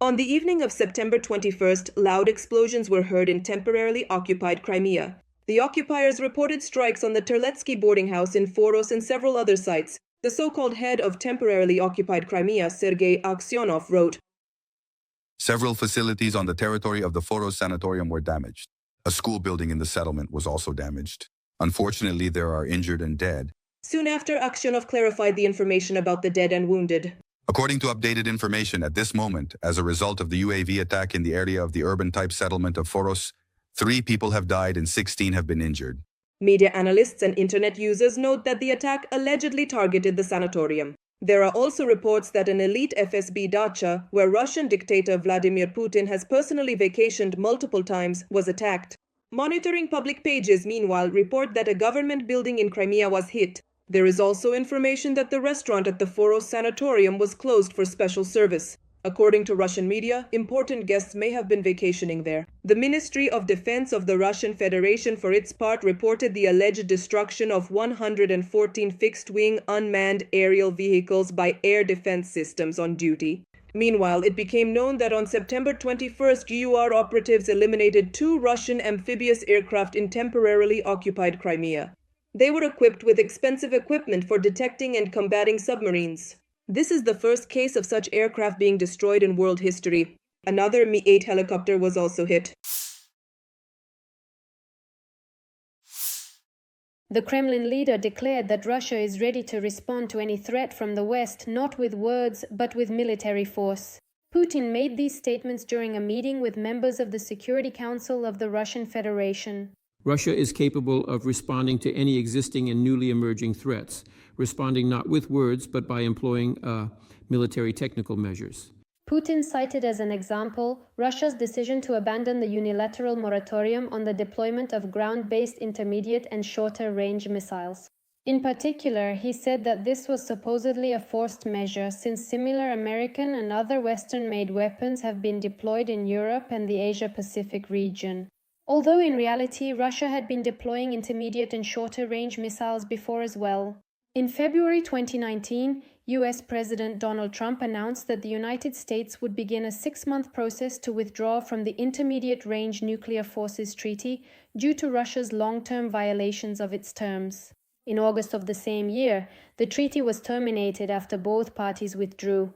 On the evening of September 21st, loud explosions were heard in temporarily occupied Crimea. The occupiers reported strikes on the Terletsky boarding house in Foros and several other sites. The so-called head of temporarily occupied Crimea, Sergei Aksyonov, wrote, Several facilities on the territory of the Foros sanatorium were damaged. A school building in the settlement was also damaged. Unfortunately, there are injured and dead. Soon after, Aksyonov clarified the information about the dead and wounded. According to updated information at this moment, as a result of the UAV attack in the area of the urban-type settlement of Foros, 3 people have died and 16 have been injured. Media analysts and internet users note that the attack allegedly targeted the sanatorium. There are also reports that an elite FSB dacha, where Russian dictator Vladimir Putin has personally vacationed multiple times, was attacked. Monitoring public pages, meanwhile, report that a government building in Crimea was hit. There is also information that the restaurant at the Foros sanatorium was closed for special service. According to Russian media, important guests may have been vacationing there. The Ministry of Defense of the Russian Federation, for its part, reported the alleged destruction of 114 fixed-wing unmanned aerial vehicles by air defense systems on duty. Meanwhile, it became known that on September 21st, GUR operatives eliminated 2 Russian amphibious aircraft in temporarily occupied Crimea. They were equipped with expensive equipment for detecting and combating submarines. This is the first case of such aircraft being destroyed in world history. Another Mi-8 helicopter was also hit. The Kremlin leader declared that Russia is ready to respond to any threat from the West, not with words, but with military force. Putin made these statements during a meeting with members of the Security Council of the Russian Federation. Russia is capable of responding to any existing and newly emerging threats, responding not with words, but by employing military technical measures. Putin cited as an example Russia's decision to abandon the unilateral moratorium on the deployment of ground-based intermediate and shorter-range missiles. In particular, he said that this was supposedly a forced measure since similar American and other Western-made weapons have been deployed in Europe and the Asia-Pacific region. Although in reality, Russia had been deploying intermediate and shorter-range missiles before as well. In February 2019, US President Donald Trump announced that the United States would begin a 6-month process to withdraw from the Intermediate-Range Nuclear Forces Treaty due to Russia's long-term violations of its terms. In August of the same year, the treaty was terminated after both parties withdrew.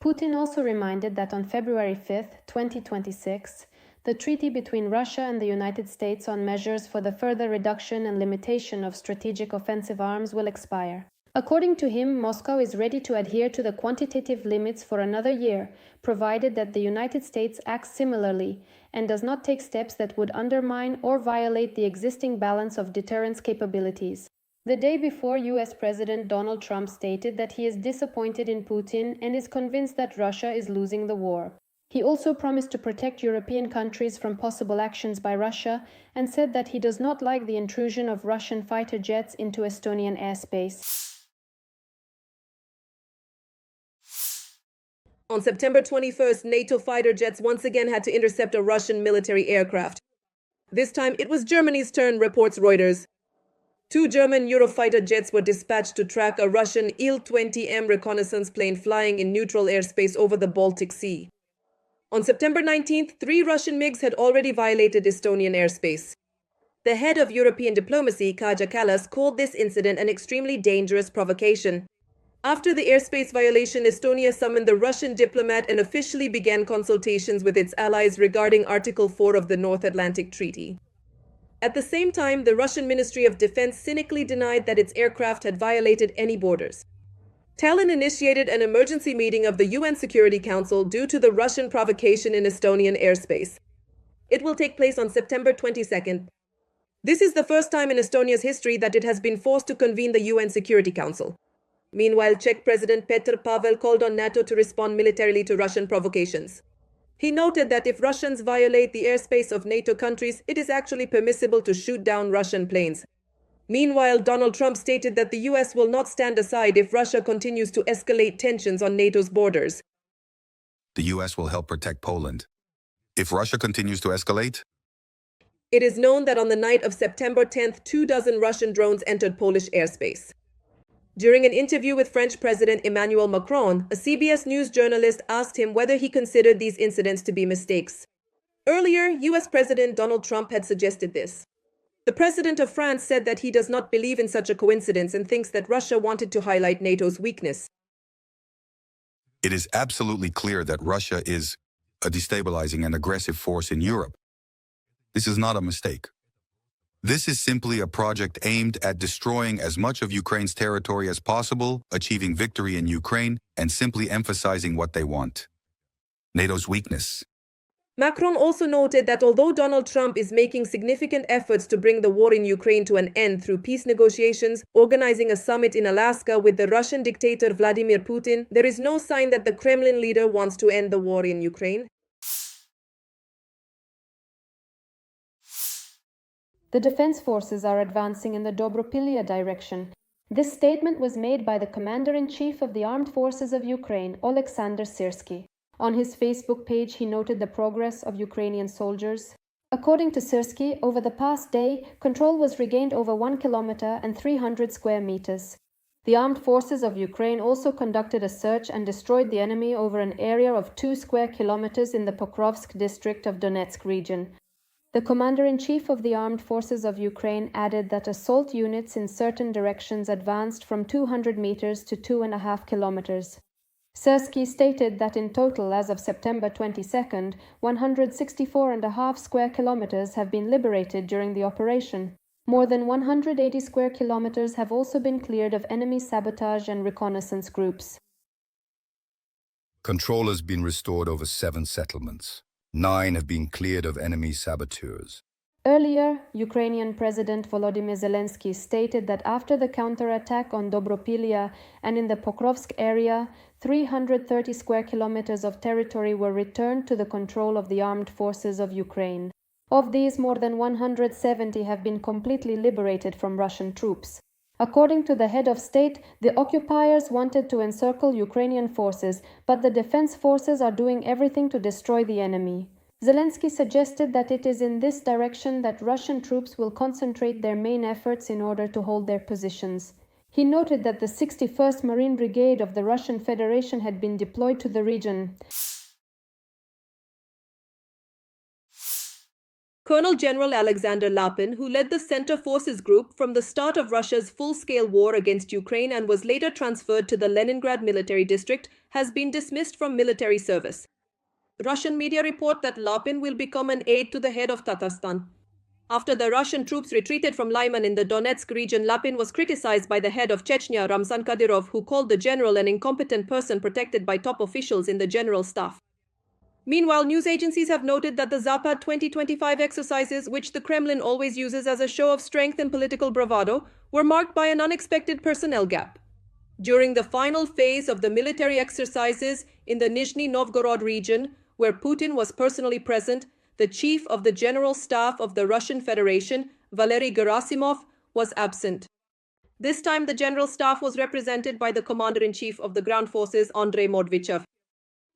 Putin also reminded that on February 5, 2026, the treaty between Russia and the United States on measures for the further reduction and limitation of strategic offensive arms will expire. According to him, Moscow is ready to adhere to the quantitative limits for another year, provided that the United States acts similarly and does not take steps that would undermine or violate the existing balance of deterrence capabilities. The day before, US President Donald Trump stated that he is disappointed in Putin and is convinced that Russia is losing the war. He also promised to protect European countries from possible actions by Russia and said that he does not like the intrusion of Russian fighter jets into Estonian airspace. On September 21st, NATO fighter jets once again had to intercept a Russian military aircraft. This time it was Germany's turn, reports Reuters. 2 German Eurofighter jets were dispatched to track a Russian Il-20M reconnaissance plane flying in neutral airspace over the Baltic Sea. On September 19th, 3 Russian MiGs had already violated Estonian airspace. The head of European diplomacy, Kaja Kallas, called this incident an extremely dangerous provocation. After the airspace violation, Estonia summoned the Russian diplomat and officially began consultations with its allies regarding Article 4 of the North Atlantic Treaty. At the same time, the Russian Ministry of Defense cynically denied that its aircraft had violated any borders. Tallinn initiated an emergency meeting of the UN Security Council due to the Russian provocation in Estonian airspace. It will take place on September 22nd. This is the first time in Estonia's history that it has been forced to convene the UN Security Council. Meanwhile, Czech President Petr Pavel called on NATO to respond militarily to Russian provocations. He noted that if Russians violate the airspace of NATO countries, it is actually permissible to shoot down Russian planes. Meanwhile, Donald Trump stated that the US will not stand aside if Russia continues to escalate tensions on NATO's borders. The US will help protect Poland. If Russia continues to escalate? It is known that on the night of September 10th, 24 Russian drones entered Polish airspace. During an interview with French President Emmanuel Macron, a CBS News journalist asked him whether he considered these incidents to be mistakes. Earlier, US President Donald Trump had suggested this. The president of France said that he does not believe in such a coincidence and thinks that Russia wanted to highlight NATO's weakness. It is absolutely clear that Russia is a destabilizing and aggressive force in Europe. This is not a mistake. This is simply a project aimed at destroying as much of Ukraine's territory as possible, achieving victory in Ukraine, and simply emphasizing what they want: NATO's weakness. Macron also noted that although Donald Trump is making significant efforts to bring the war in Ukraine to an end through peace negotiations, organizing a summit in Alaska with the Russian dictator Vladimir Putin, there is no sign that the Kremlin leader wants to end the war in Ukraine. The defense forces are advancing in the Dobropilya direction. This statement was made by the Commander-in-Chief of the Armed Forces of Ukraine, Oleksandr Syrsky. On his Facebook page, he noted the progress of Ukrainian soldiers. According to Syrsky, over the past day, control was regained over 1 kilometer and 300 square meters. The armed forces of Ukraine also conducted a search and destroyed the enemy over an area of 2 square kilometers in the Pokrovsk district of Donetsk region. The Commander-in-Chief of the Armed Forces of Ukraine added that assault units in certain directions advanced from 200 meters to 2.5 kilometers. Syrsky stated that in total, as of September 22nd, 164.5 square kilometers have been liberated during the operation. More than 180 square kilometers have also been cleared of enemy sabotage and reconnaissance groups. Control has been restored over 7 settlements. 9 have been cleared of enemy saboteurs. Earlier, Ukrainian President Volodymyr Zelenskyy stated that after the counterattack on Dobropilya and in the Pokrovsk area, 330 square kilometers of territory were returned to the control of the armed forces of Ukraine. Of these, more than 170 have been completely liberated from Russian troops. According to the head of state, the occupiers wanted to encircle Ukrainian forces, but the defense forces are doing everything to destroy the enemy. Zelenskyy suggested that it is in this direction that Russian troops will concentrate their main efforts in order to hold their positions. He noted that the 61st Marine Brigade of the Russian Federation had been deployed to the region. Colonel General Alexander Lapin, who led the Center Forces Group from the start of Russia's full-scale war against Ukraine and was later transferred to the Leningrad military district, has been dismissed from military service. Russian media report that Lapin will become an aide to the head of Tatarstan. After the Russian troops retreated from Lyman in the Donetsk region, Lapin was criticized by the head of Chechnya, Ramzan Kadyrov, who called the general an incompetent person protected by top officials in the general staff. Meanwhile, news agencies have noted that the Zapad 2025 exercises, which the Kremlin always uses as a show of strength and political bravado, were marked by an unexpected personnel gap. During the final phase of the military exercises in the Nizhny Novgorod region, where Putin was personally present, the chief of the General Staff of the Russian Federation, Valery Gerasimov, was absent. This time, the General Staff was represented by the Commander-in-Chief of the Ground Forces, Andrei Mordvichev.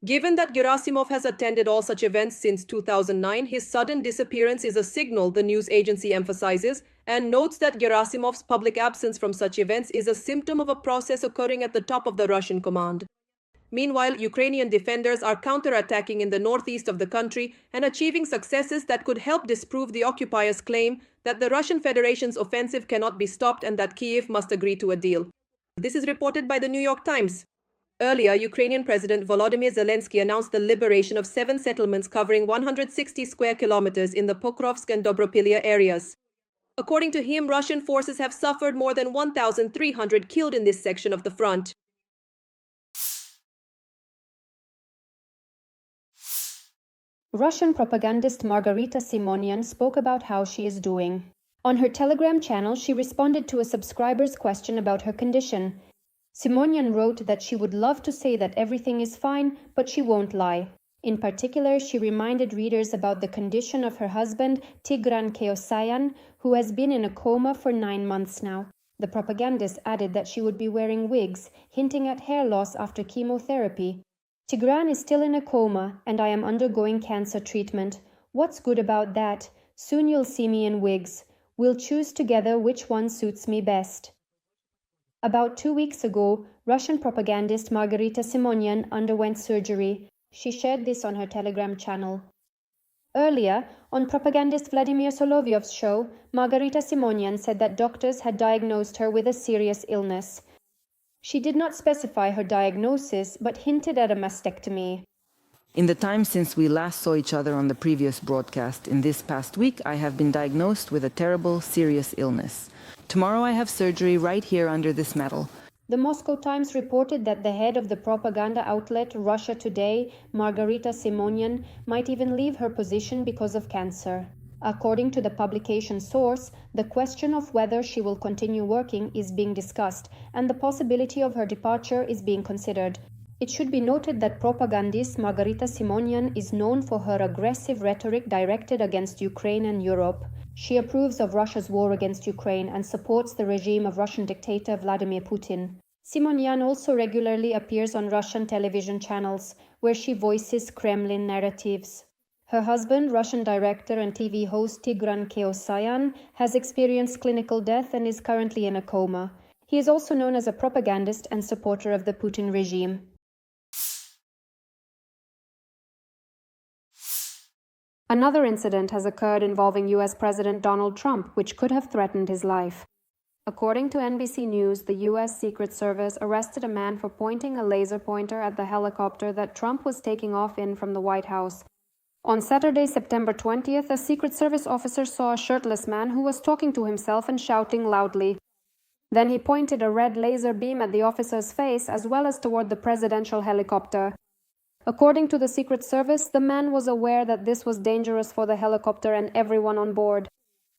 Given that Gerasimov has attended all such events since 2009, his sudden disappearance is a signal, the news agency emphasizes, and notes that Gerasimov's public absence from such events is a symptom of a process occurring at the top of the Russian command. Meanwhile, Ukrainian defenders are counterattacking in the northeast of the country and achieving successes that could help disprove the occupiers' claim that the Russian Federation's offensive cannot be stopped and that Kyiv must agree to a deal. This is reported by the New York Times. Earlier, Ukrainian President Volodymyr Zelenskyy announced the liberation of 7 settlements covering 160 square kilometers in the Pokrovsk and Dobropilya areas. According to him, Russian forces have suffered more than 1,300 killed in this section of the front. Russian propagandist Margarita Simonian spoke about how she is doing. On her Telegram channel, she responded to a subscriber's question about her condition. Simonian wrote that she would love to say that everything is fine, but she won't lie. In particular, she reminded readers about the condition of her husband, Tigran Keosayan, who has been in a coma for 9 months now. The propagandist added that she would be wearing wigs, hinting at hair loss after chemotherapy. Tigran is still in a coma, and I am undergoing cancer treatment. What's good about that? Soon you'll see me in wigs. We'll choose together which one suits me best. About 2 weeks ago, Russian propagandist Margarita Simonyan underwent surgery. She shared this on her Telegram channel. Earlier, on propagandist Vladimir Solovyov's show, Margarita Simonyan said that doctors had diagnosed her with a serious illness. She did not specify her diagnosis, but hinted at a mastectomy. In the time since we last saw each other on the previous broadcast, in this past week, I have been diagnosed with a terrible, serious illness. Tomorrow I have surgery right here under this medal. The Moscow Times reported that the head of the propaganda outlet Russia Today, Margarita Simonyan, might even leave her position because of cancer. According to the publication source, the question of whether she will continue working is being discussed, and the possibility of her departure is being considered. It should be noted that propagandist Margarita Simonyan is known for her aggressive rhetoric directed against Ukraine and Europe. She approves of Russia's war against Ukraine and supports the regime of Russian dictator Vladimir Putin. Simonyan also regularly appears on Russian television channels, where she voices Kremlin narratives. Her husband, Russian director and TV host Tigran Keosayan, has experienced clinical death and is currently in a coma. He is also known as a propagandist and supporter of the Putin regime. Another incident has occurred involving US President Donald Trump, which could have threatened his life. According to NBC News, the US Secret Service arrested a man for pointing a laser pointer at the helicopter that Trump was taking off in from the White House. On Saturday, September 20th, a Secret Service officer saw a shirtless man who was talking to himself and shouting loudly. Then he pointed a red laser beam at the officer's face as well as toward the presidential helicopter. According to the Secret Service, the man was aware that this was dangerous for the helicopter and everyone on board.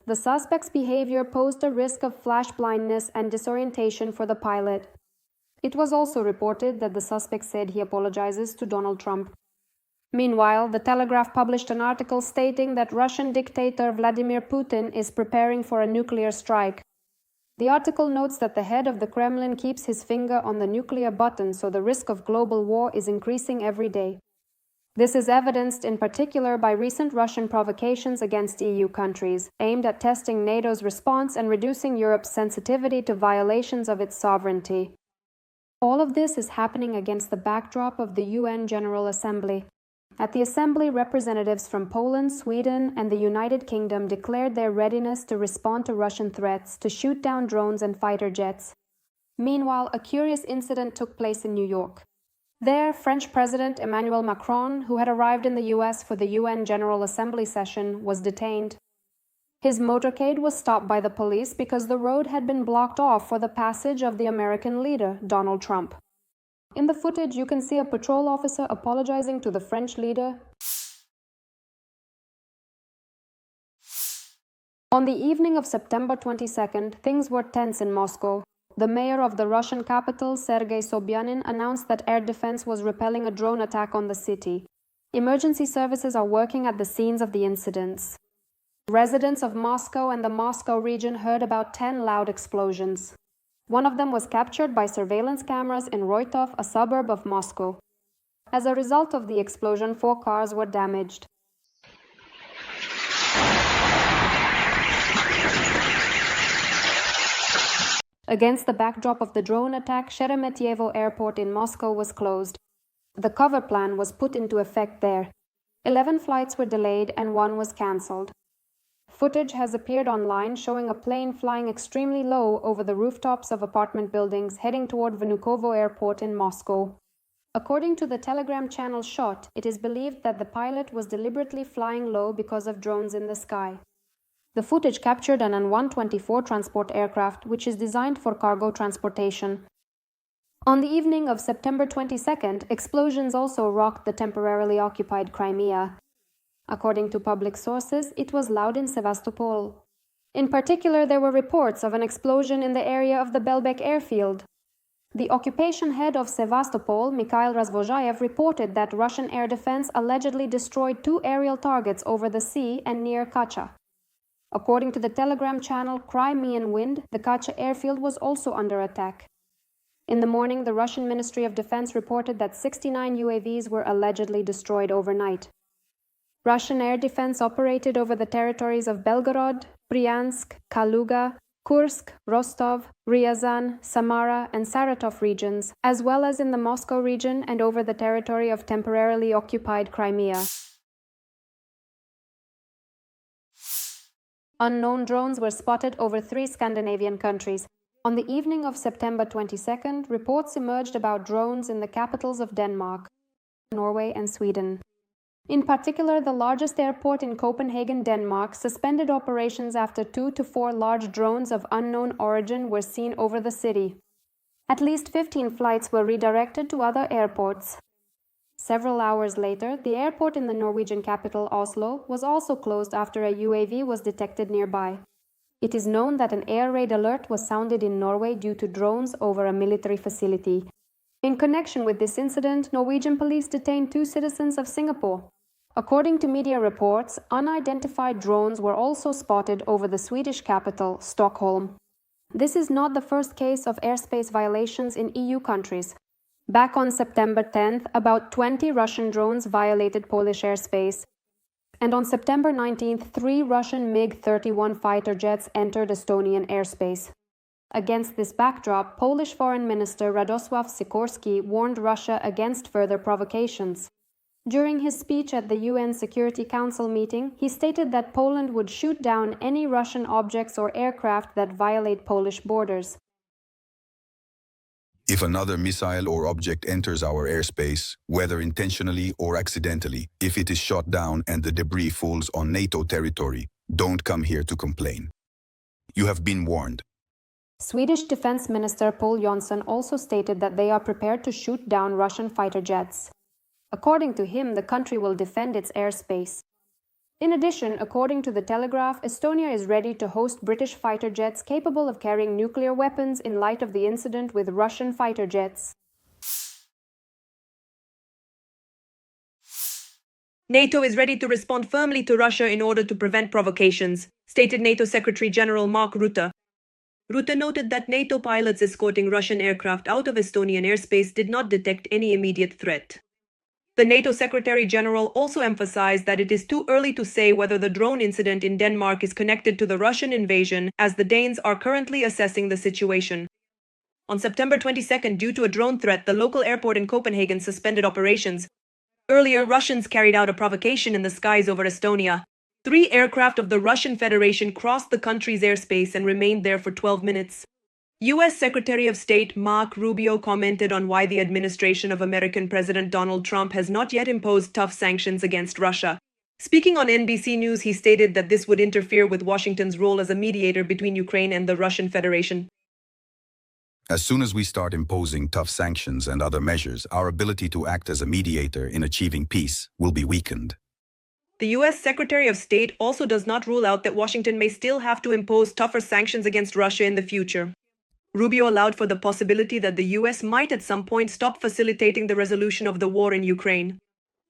The suspect's behavior posed a risk of flash blindness and disorientation for the pilot. It was also reported that the suspect said he apologizes to Donald Trump. Meanwhile, The Telegraph published an article stating that Russian dictator Vladimir Putin is preparing for a nuclear strike. The article notes that the head of the Kremlin keeps his finger on the nuclear button, so the risk of global war is increasing every day. This is evidenced in particular by recent Russian provocations against EU countries, aimed at testing NATO's response and reducing Europe's sensitivity to violations of its sovereignty. All of this is happening against the backdrop of the UN General Assembly. At the Assembly, representatives from Poland, Sweden, and the United Kingdom declared their readiness to respond to Russian threats to shoot down drones and fighter jets. Meanwhile, a curious incident took place in New York. There, French President Emmanuel Macron, who had arrived in the US for the UN General Assembly session, was detained. His motorcade was stopped by the police because the road had been blocked off for the passage of the American leader, Donald Trump. In the footage, you can see a patrol officer apologizing to the French leader. On the evening of September 22nd, things were tense in Moscow. The mayor of the Russian capital, Sergei Sobyanin, announced that air defense was repelling a drone attack on the city. Emergency services are working at the scenes of the incidents. Residents of Moscow and the Moscow region heard about 10 loud explosions. One of them was captured by surveillance cameras in Roitov, a suburb of Moscow. As a result of the explosion, 4 cars were damaged. Against the backdrop of the drone attack, Sheremetyevo Airport in Moscow was closed. The cover plan was put into effect there. 11 flights were delayed and 1 was cancelled. Footage has appeared online showing a plane flying extremely low over the rooftops of apartment buildings heading toward Vnukovo Airport in Moscow. According to the Telegram channel Shot, it is believed that the pilot was deliberately flying low because of drones in the sky. The footage captured an An-124 transport aircraft, which is designed for cargo transportation. On the evening of September 22nd, explosions also rocked the temporarily occupied Crimea. According to public sources, it was loud in Sevastopol. In particular, there were reports of an explosion in the area of the Belbek airfield. The occupation head of Sevastopol, Mikhail Razvozhayev, reported that Russian air defense allegedly destroyed 2 aerial targets over the sea and near Kacha. According to the Telegram channel Crimean Wind, the Kacha airfield was also under attack. In the morning, the Russian Ministry of Defense reported that 69 UAVs were allegedly destroyed overnight. Russian air defense operated over the territories of Belgorod, Bryansk, Kaluga, Kursk, Rostov, Ryazan, Samara, and Saratov regions, as well as in the Moscow region and over the territory of temporarily occupied Crimea. Unknown drones were spotted over 3 Scandinavian countries. On the evening of September 22nd, reports emerged about drones in the capitals of Denmark, Norway, and Sweden. In particular, the largest airport in Copenhagen, Denmark, suspended operations after 2 to 4 large drones of unknown origin were seen over the city. At least 15 flights were redirected to other airports. Several hours later, the airport in the Norwegian capital, Oslo, was also closed after a UAV was detected nearby. It is known that an air raid alert was sounded in Norway due to drones over a military facility. In connection with this incident, Norwegian police detained 2 citizens of Singapore. According to media reports, unidentified drones were also spotted over the Swedish capital, Stockholm. This is not the first case of airspace violations in EU countries. Back on September 10th, about 20 Russian drones violated Polish airspace. And on September 19th, 3 Russian MiG-31 fighter jets entered Estonian airspace. Against this backdrop, Polish Foreign Minister Radosław Sikorski warned Russia against further provocations. During his speech at the UN Security Council meeting, he stated that Poland would shoot down any Russian objects or aircraft that violate Polish borders. If another missile or object enters our airspace, whether intentionally or accidentally, if it is shot down and the debris falls on NATO territory, don't come here to complain. You have been warned. Swedish Defense Minister Pål Jonson also stated that they are prepared to shoot down Russian fighter jets. According to him, the country will defend its airspace. In addition, according to The Telegraph, Estonia is ready to host British fighter jets capable of carrying nuclear weapons in light of the incident with Russian fighter jets. NATO is ready to respond firmly to Russia in order to prevent provocations, stated NATO Secretary General Mark Rutte. Rutte noted that NATO pilots escorting Russian aircraft out of Estonian airspace did not detect any immediate threat. The NATO Secretary General also emphasized that it is too early to say whether the drone incident in Denmark is connected to the Russian invasion, as the Danes are currently assessing the situation. On September 22nd, due to a drone threat, the local airport in Copenhagen suspended operations. Earlier, Russians carried out a provocation in the skies over Estonia. 3 aircraft of the Russian Federation crossed the country's airspace and remained there for 12 minutes. U.S. Secretary of State Marco Rubio commented on why the administration of American President Donald Trump has not yet imposed tough sanctions against Russia. Speaking on NBC News, he stated that this would interfere with Washington's role as a mediator between Ukraine and the Russian Federation. As soon as we start imposing tough sanctions and other measures, our ability to act as a mediator in achieving peace will be weakened. The U.S. Secretary of State also does not rule out that Washington may still have to impose tougher sanctions against Russia in the future. Rubio allowed for the possibility that the U.S. might at some point stop facilitating the resolution of the war in Ukraine.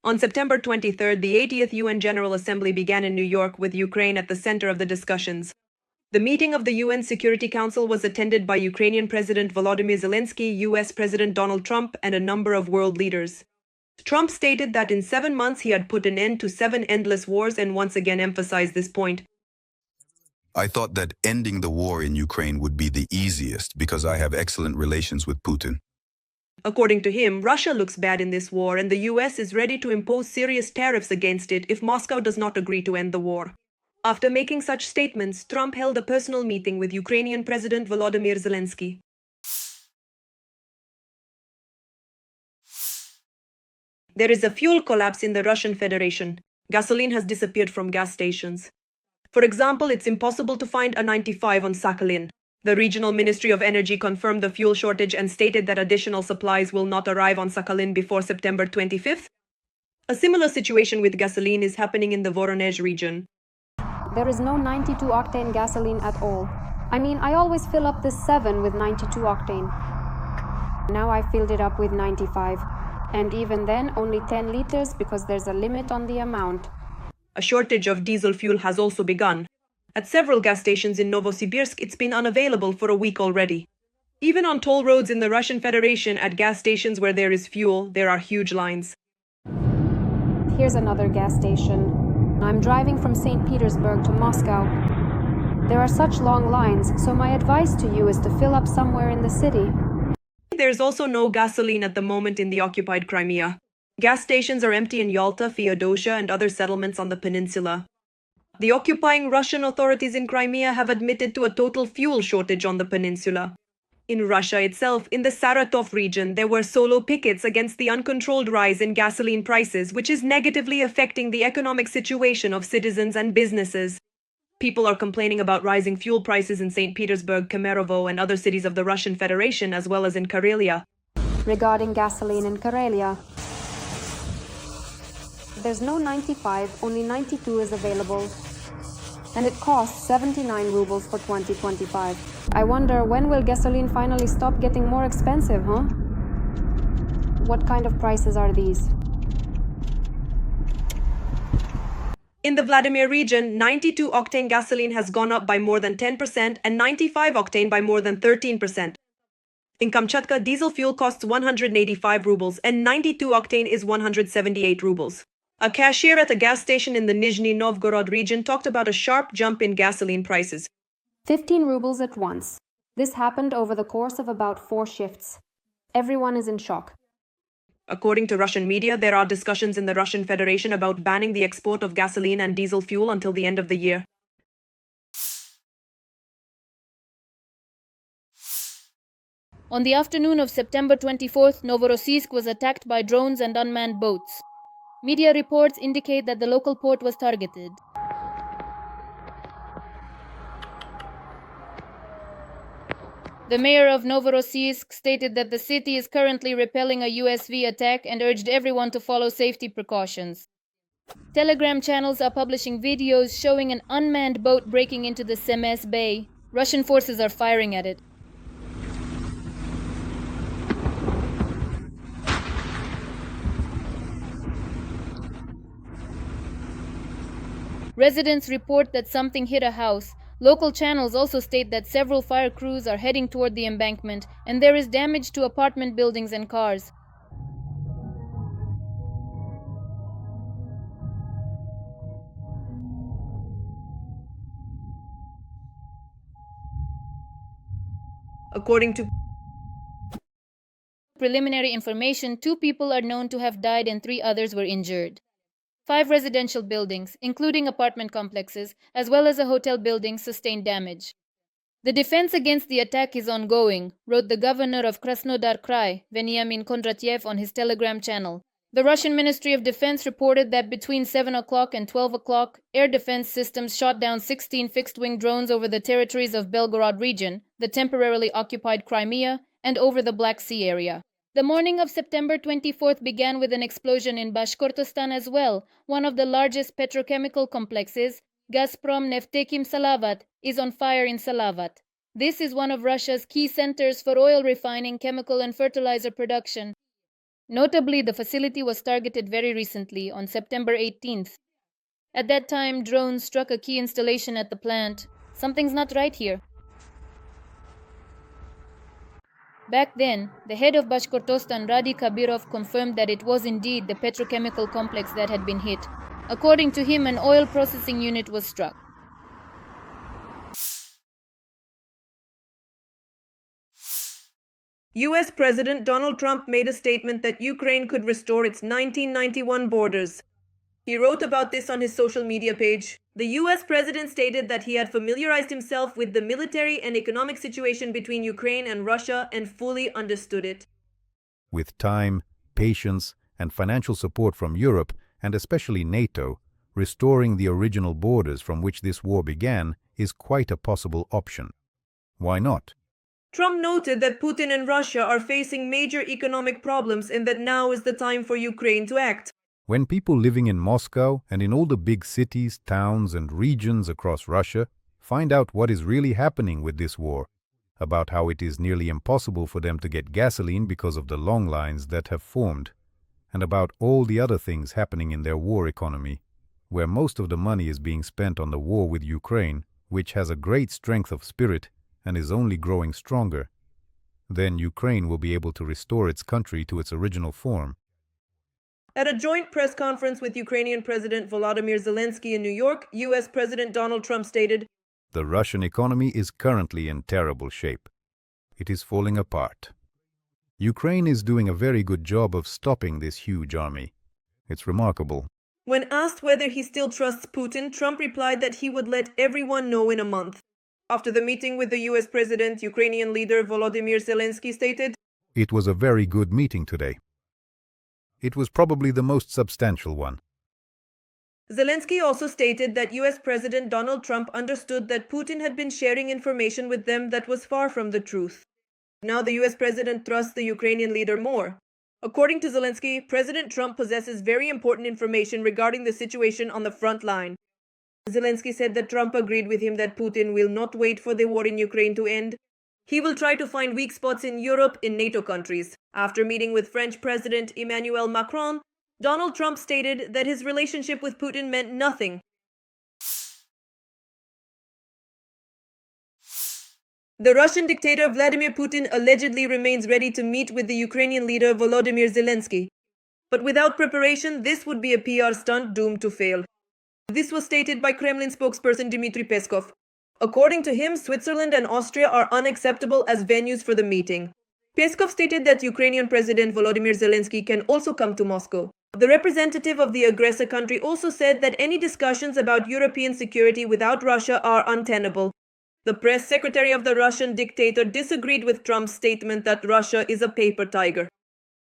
On September 23rd, the 80th UN General Assembly began in New York, with Ukraine at the center of the discussions. The meeting of the UN Security Council was attended by Ukrainian President Volodymyr Zelenskyy, U.S. President Donald Trump, and a number of world leaders. Trump stated that in 7 months he had put an end to 7 endless wars and once again emphasized this point. I thought that ending the war in Ukraine would be the easiest because I have excellent relations with Putin. According to him, Russia looks bad in this war and the US is ready to impose serious tariffs against it if Moscow does not agree to end the war. After making such statements, Trump held a personal meeting with Ukrainian President Volodymyr Zelenskyy. There is a fuel collapse in the Russian Federation. Gasoline has disappeared from gas stations. For example, it's impossible to find a 95 on Sakhalin. The Regional Ministry of Energy confirmed the fuel shortage and stated that additional supplies will not arrive on Sakhalin before September 25th. A similar situation with gasoline is happening in the Voronezh region. There is no 92-octane gasoline at all. I mean, I always fill up this 7 with 92 octane. Now I filled it up with 95. And even then, only 10 liters because there's a limit on the amount. A shortage of diesel fuel has also begun. At several gas stations in Novosibirsk, it's been unavailable for a week already. Even on toll roads in the Russian Federation, at gas stations where there is fuel, there are huge lines. Here's another gas station. I'm driving from St. Petersburg to Moscow. There are such long lines, so my advice to you is to fill up somewhere in the city. There's also no gasoline at the moment in the occupied Crimea. Gas stations are empty in Yalta, Feodosia, and other settlements on the peninsula. The occupying Russian authorities in Crimea have admitted to a total fuel shortage on the peninsula. In Russia itself, in the Saratov region, there were solo pickets against the uncontrolled rise in gasoline prices, which is negatively affecting the economic situation of citizens and businesses. People are complaining about rising fuel prices in St. Petersburg, Kemerovo, and other cities of the Russian Federation, as well as in Karelia. Regarding gasoline in Karelia, there's no 95, only 92 is available. And it costs 79 rubles for 2025. I wonder, when will gasoline finally stop getting more expensive, huh? What kind of prices are these? In the Vladimir region, 92-octane gasoline has gone up by more than 10% and 95-octane by more than 13%. In Kamchatka, diesel fuel costs 185 rubles and 92-octane is 178 rubles. A cashier at a gas station in the Nizhny Novgorod region talked about a sharp jump in gasoline prices. 15 rubles at once. This happened over the course of about 4 shifts. Everyone is in shock. According to Russian media, there are discussions in the Russian Federation about banning the export of gasoline and diesel fuel until the end of the year. On the afternoon of September 24th, Novorossiysk was attacked by drones and unmanned boats. Media reports indicate that the local port was targeted. The mayor of Novorossiysk stated that the city is currently repelling a USV attack and urged everyone to follow safety precautions. Telegram channels are publishing videos showing an unmanned boat breaking into the Semes Bay. Russian forces are firing at it. Residents report that something hit a house. Local channels also state that several fire crews are heading toward the embankment, and there is damage to apartment buildings and cars. According to preliminary information, 2 people are known to have died and 3 others were injured. 5 residential buildings, including apartment complexes, as well as a hotel building, sustained damage. The defense against the attack is ongoing, wrote the governor of Krasnodar Krai, Veniamin Kondratyev, on his Telegram channel. The Russian Ministry of Defense reported that between 7 o'clock and 12 o'clock, air defense systems shot down 16 fixed-wing drones over the territories of Belgorod region, the temporarily occupied Crimea, and over the Black Sea area. The morning of September 24th began with an explosion in Bashkortostan as well. One of the largest petrochemical complexes, Gazprom Neftekim Salavat, is on fire in Salavat. This is one of Russia's key centers for oil refining, chemical and fertilizer production. Notably, the facility was targeted very recently, on September 18th. At that time, drones struck a key installation at the plant. Something's not right here. Back then, the head of Bashkortostan, Radi Kabirov, confirmed that it was indeed the petrochemical complex that had been hit. According to him, an oil processing unit was struck. US President Donald Trump made a statement that Ukraine could restore its 1991 borders. He wrote about this on his social media page. The US president stated that he had familiarized himself with the military and economic situation between Ukraine and Russia and fully understood it. With time, patience, and financial support from Europe, and especially NATO, restoring the original borders from which this war began is quite a possible option. Why not? Trump noted that Putin and Russia are facing major economic problems and that now is the time for Ukraine to act. When people living in Moscow and in all the big cities, towns, and regions across Russia find out what is really happening with this war, about how it is nearly impossible for them to get gasoline because of the long lines that have formed, and about all the other things happening in their war economy, where most of the money is being spent on the war with Ukraine, which has a great strength of spirit and is only growing stronger, then Ukraine will be able to restore its country to its original form. At a joint press conference with Ukrainian President Volodymyr Zelenskyy in New York, US President Donald Trump stated, The Russian economy is currently in terrible shape. It is falling apart. Ukraine is doing a very good job of stopping this huge army. It's remarkable. When asked whether he still trusts Putin, Trump replied that he would let everyone know in a month. After the meeting with the US President, Ukrainian leader Volodymyr Zelenskyy stated, It was a very good meeting today. It was probably the most substantial one. Zelenskyy also stated that US President Donald Trump understood that Putin had been sharing information with them that was far from the truth. Now the US President trusts the Ukrainian leader more. According to Zelenskyy, President Trump possesses very important information regarding the situation on the front line. Zelenskyy said that Trump agreed with him that Putin will not wait for the war in Ukraine to end. He will try to find weak spots in Europe, in NATO countries. After meeting with French President Emmanuel Macron, Donald Trump stated that his relationship with Putin meant nothing. The Russian dictator Vladimir Putin allegedly remains ready to meet with the Ukrainian leader Volodymyr Zelenskyy. But without preparation, this would be a PR stunt doomed to fail. This was stated by Kremlin spokesperson Dmitry Peskov. According to him, Switzerland and Austria are unacceptable as venues for the meeting. Peskov stated that Ukrainian President Volodymyr Zelenskyy can also come to Moscow. The representative of the aggressor country also said that any discussions about European security without Russia are untenable. The press secretary of the Russian dictator disagreed with Trump's statement that Russia is a paper tiger.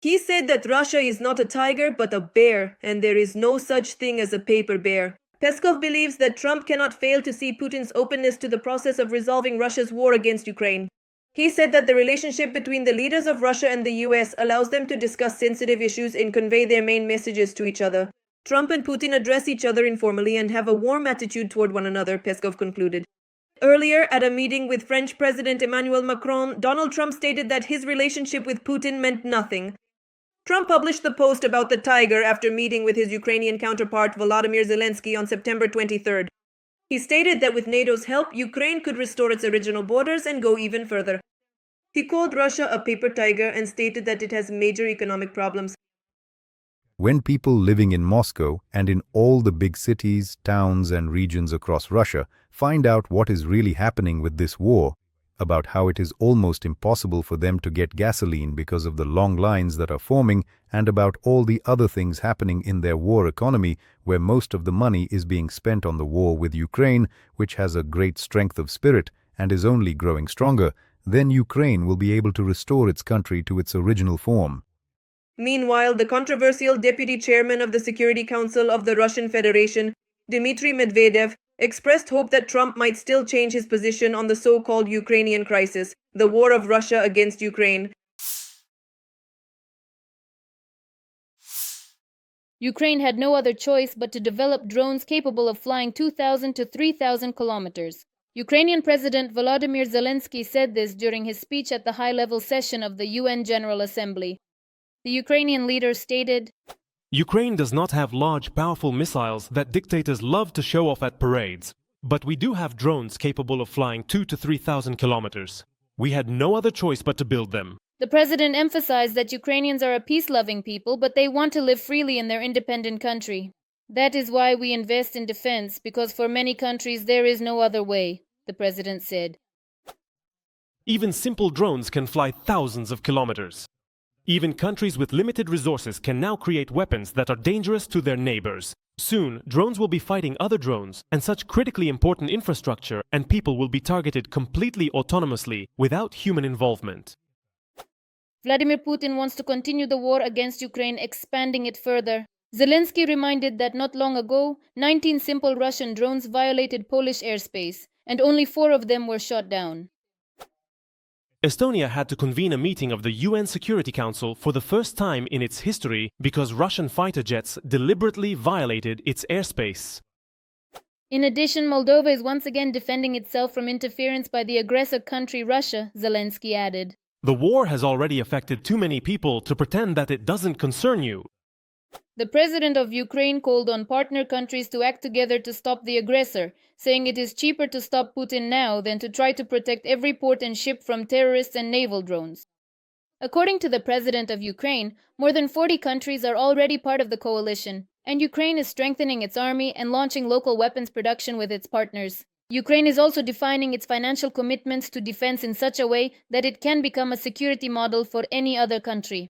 He said that Russia is not a tiger but a bear, and there is no such thing as a paper bear. Peskov believes that Trump cannot fail to see Putin's openness to the process of resolving Russia's war against Ukraine. He said that the relationship between the leaders of Russia and the US allows them to discuss sensitive issues and convey their main messages to each other. Trump and Putin address each other informally and have a warm attitude toward one another, Peskov concluded. Earlier, at a meeting with French President Emmanuel Macron, Donald Trump stated that his relationship with Putin meant nothing. Trump published the post about the tiger after meeting with his Ukrainian counterpart Volodymyr Zelenskyy on September 23rd. He stated that with NATO's help, Ukraine could restore its original borders and go even further. He called Russia a paper tiger and stated that it has major economic problems. When people living in Moscow and in all the big cities, towns and regions across Russia find out what is really happening with this war, about how it is almost impossible for them to get gasoline because of the long lines that are forming, and about all the other things happening in their war economy where most of the money is being spent on the war with Ukraine, which has a great strength of spirit and is only growing stronger, then Ukraine will be able to restore its country to its original form. Meanwhile, the controversial deputy chairman of the Security Council of the Russian Federation, Dmitry Medvedev, expressed hope that Trump might still change his position on the so-called Ukrainian crisis, the war of Russia against Ukraine. Ukraine had no other choice but to develop drones capable of flying 2,000 to 3,000 kilometers. Ukrainian President Volodymyr Zelenskyy said this during his speech at the high-level session of the UN General Assembly. The Ukrainian leader stated, Ukraine does not have large, powerful missiles that dictators love to show off at parades, but we do have drones capable of flying 2,000 to 3,000 kilometers. We had no other choice but to build them. The president emphasized that Ukrainians are a peace-loving people, but they want to live freely in their independent country. That is why we invest in defense, because for many countries there is no other way, the president said. Even simple drones can fly thousands of kilometers. Even countries with limited resources can now create weapons that are dangerous to their neighbors. Soon, drones will be fighting other drones, and such critically important infrastructure and people will be targeted completely autonomously without human involvement. Vladimir Putin wants to continue the war against Ukraine, expanding it further. Zelenskyy reminded that not long ago, 19 simple Russian drones violated Polish airspace, and only 4 of them were shot down. Estonia had to convene a meeting of the UN Security Council for the first time in its history because Russian fighter jets deliberately violated its airspace. In addition, Moldova is once again defending itself from interference by the aggressor country Russia, Zelenskyy added. The war has already affected too many people to pretend that it doesn't concern you. The president of Ukraine called on partner countries to act together to stop the aggressor, saying it is cheaper to stop Putin now than to try to protect every port and ship from terrorists and naval drones. According to the president of Ukraine, more than 40 countries are already part of the coalition, and Ukraine is strengthening its army and launching local weapons production with its partners. Ukraine is also defining its financial commitments to defense in such a way that it can become a security model for any other country.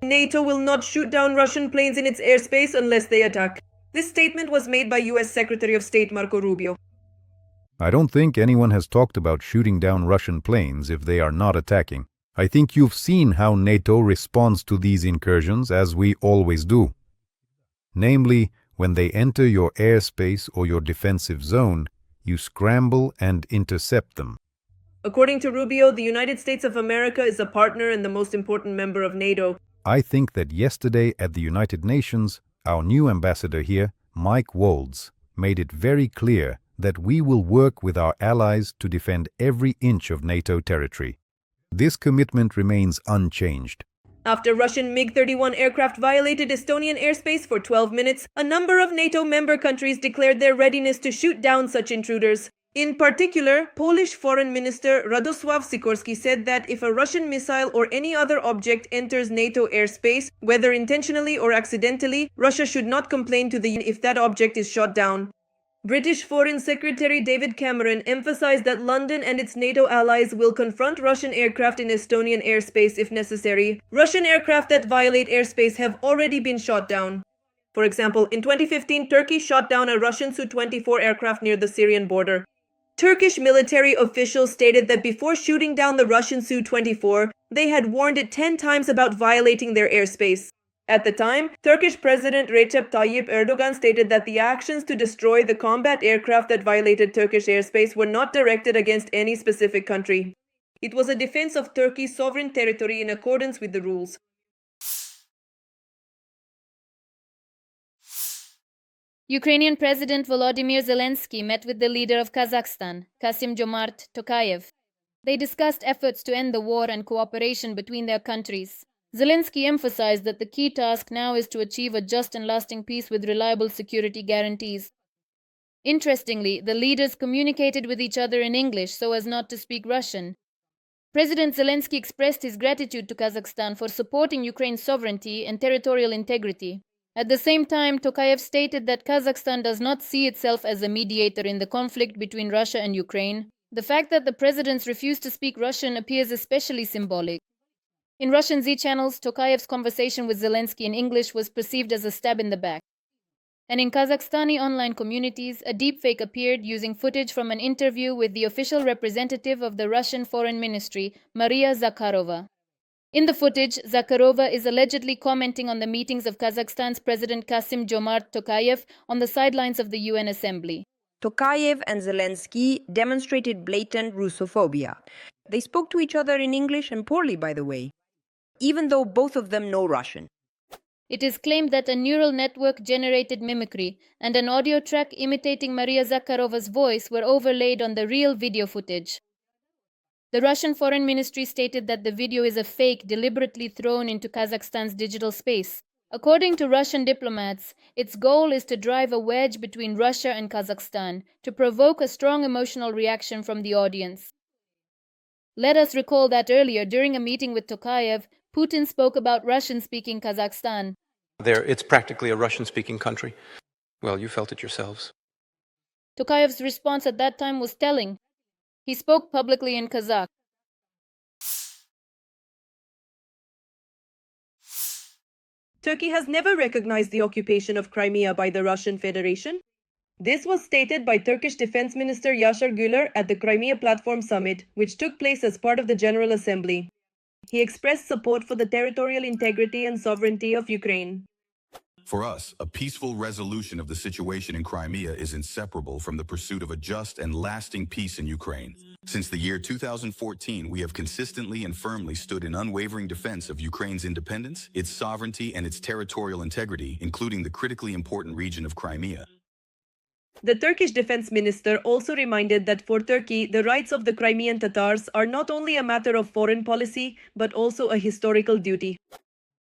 NATO will not shoot down Russian planes in its airspace unless they attack. This statement was made by US Secretary of State Marco Rubio. I don't think anyone has talked about shooting down Russian planes if they are not attacking. I think you've seen how NATO responds to these incursions, as we always do. Namely, when they enter your airspace or your defensive zone, you scramble and intercept them. According to Rubio, the United States of America is a partner and the most important member of NATO. I think that yesterday at the United Nations, our new ambassador here, Mike Waltz, made it very clear that we will work with our allies to defend every inch of NATO territory. This commitment remains unchanged. After Russian MiG-31 aircraft violated Estonian airspace for 12 minutes, a number of NATO member countries declared their readiness to shoot down such intruders. In particular, Polish Foreign Minister Radosław Sikorski said that if a Russian missile or any other object enters NATO airspace, whether intentionally or accidentally, Russia should not complain to the UN if that object is shot down. British Foreign Secretary David Cameron emphasized that London and its NATO allies will confront Russian aircraft in Estonian airspace if necessary. Russian aircraft that violate airspace have already been shot down. For example, in 2015, Turkey shot down a Russian Su-24 aircraft near the Syrian border. Turkish military officials stated that before shooting down the Russian Su-24, they had warned it 10 times about violating their airspace. At the time, Turkish President Recep Tayyip Erdogan stated that the actions to destroy the combat aircraft that violated Turkish airspace were not directed against any specific country. It was a defense of Turkey's sovereign territory in accordance with the rules. Ukrainian President Volodymyr Zelenskyy met with the leader of Kazakhstan, Kassym-Jomart Tokayev. They discussed efforts to end the war and cooperation between their countries. Zelenskyy emphasized that the key task now is to achieve a just and lasting peace with reliable security guarantees. Interestingly, the leaders communicated with each other in English so as not to speak Russian. President Zelenskyy expressed his gratitude to Kazakhstan for supporting Ukraine's sovereignty and territorial integrity. At the same time, Tokayev stated that Kazakhstan does not see itself as a mediator in the conflict between Russia and Ukraine. The fact that the presidents refused to speak Russian appears especially symbolic. In Russian Z channels, Tokayev's conversation with Zelenskyy in English was perceived as a stab in the back. And in Kazakhstani online communities, a deepfake appeared using footage from an interview with the official representative of the Russian Foreign Ministry, Maria Zakharova. In the footage, Zakharova is allegedly commenting on the meetings of Kazakhstan's President Kassym-Jomart Tokayev on the sidelines of the UN Assembly. Tokayev and Zelenskyy demonstrated blatant Russophobia. They spoke to each other in English and poorly, by the way, even though both of them know Russian. It is claimed that a neural network generated mimicry and an audio track imitating Maria Zakharova's voice were overlaid on the real video footage. The Russian Foreign Ministry stated that the video is a fake deliberately thrown into Kazakhstan's digital space. According to Russian diplomats, its goal is to drive a wedge between Russia and Kazakhstan to provoke a strong emotional reaction from the audience. Let us recall that earlier, during a meeting with Tokayev, Putin spoke about Russian-speaking Kazakhstan. It's practically a Russian-speaking country. Well, you felt it yourselves. Tokayev's response at that time was telling. He spoke publicly in Kazakh. Turkey has never recognized the occupation of Crimea by the Russian Federation. This was stated by Turkish Defense Minister Yaşar Güler at the Crimea Platform Summit, which took place as part of the General Assembly. He expressed support for the territorial integrity and sovereignty of Ukraine. For us, a peaceful resolution of the situation in Crimea is inseparable from the pursuit of a just and lasting peace in Ukraine. Since the year 2014, we have consistently and firmly stood in unwavering defense of Ukraine's independence, its sovereignty, and its territorial integrity, including the critically important region of Crimea. The Turkish defense minister also reminded that for Turkey, the rights of the Crimean Tatars are not only a matter of foreign policy, but also a historical duty.